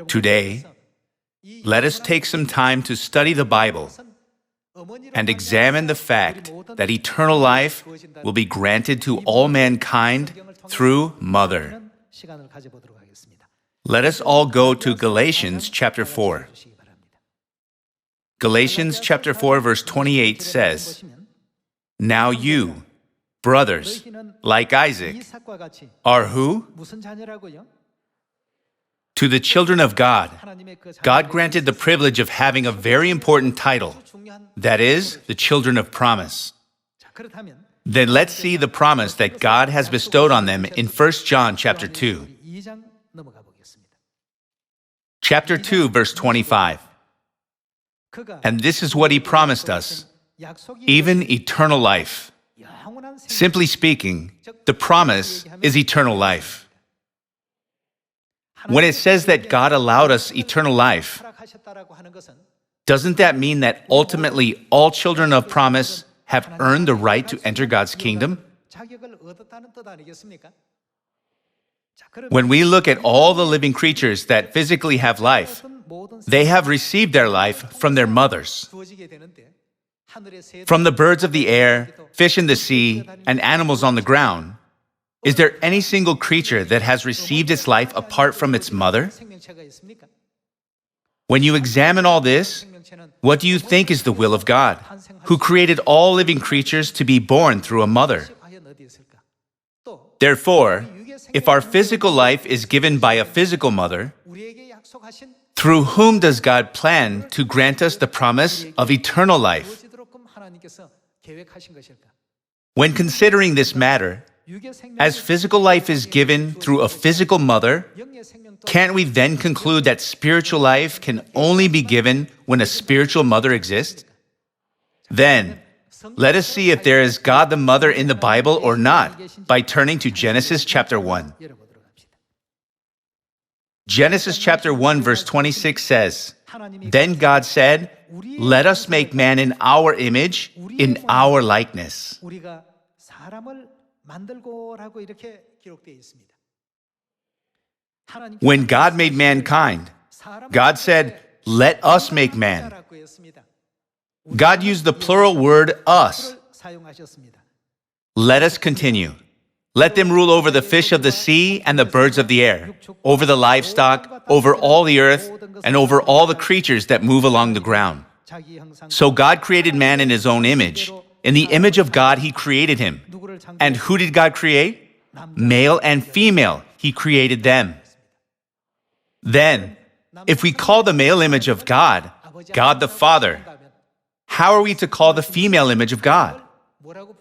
Today, let us take some time to study the Bible and examine the fact that eternal life will be granted to all mankind through Mother. Let us all go to Galatians chapter 4. Galatians chapter 4 verse 28 says, "Now you, brothers, like Isaac, are who? To the children of God, God granted the privilege of having a very important title, that is, the children of promise. Then let's see the promise that God has bestowed on them in 1 John chapter 2. Chapter 2, verse 25. And this is what he promised us, even eternal life. Simply speaking, the promise is eternal life. When it says that God allowed us eternal life, doesn't that mean that ultimately all children of promise have earned the right to enter God's kingdom? When we look at all the living creatures that physically have life, they have received their life from their mothers. From the birds of the air, fish in the sea, and animals on the ground, is there any single creature that has received its life apart from its mother? When you examine all this, what do you think is the will of God, who created all living creatures to be born through a mother? Therefore, if our physical life is given by a physical mother, through whom does God plan to grant us the promise of eternal life? When considering this matter, as physical life is given through a physical mother, can't we then conclude that spiritual life can only be given when a spiritual mother exists? Then, let us see if there is God the Mother in the Bible or not by turning to Genesis chapter 1. Genesis chapter 1 verse 26 says, "Then God said, 'Let us make man in our image, in our likeness.'" When God made mankind, God said, "Let us make man." God used the plural word us. Let us continue. Let them rule over the fish of the sea and the birds of the air, over the livestock, over all the earth, and over all the creatures that move along the ground. So God created man in his own image. In the image of God, he created him. And who did God create? Male and female, he created them. Then, if we call the male image of God, God the Father, how are we to call the female image of God?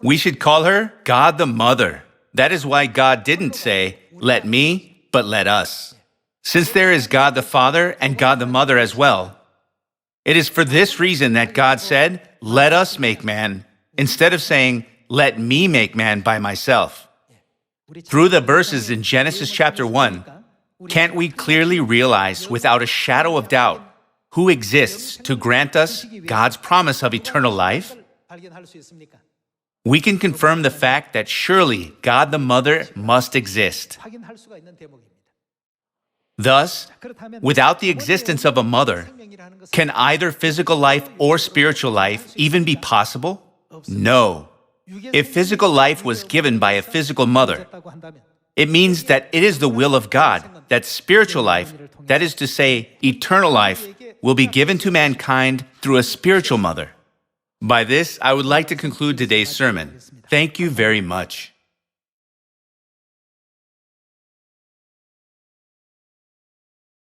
We should call her God the Mother. That is why God didn't say, "Let me," but "let us." Since there is God the Father and God the Mother as well, it is for this reason that God said, "Let us make man," instead of saying, "Let me make man by myself." Through the verses in Genesis chapter 1, can't we clearly realize without a shadow of doubt who exists to grant us God's promise of eternal life? We can confirm the fact that surely God the Mother must exist. Thus, without the existence of a mother, can either physical life or spiritual life even be possible? No. If physical life was given by a physical mother, it means that it is the will of God that spiritual life, that is to say, eternal life, will be given to mankind through a spiritual mother. By this, I would like to conclude today's sermon. Thank you very much.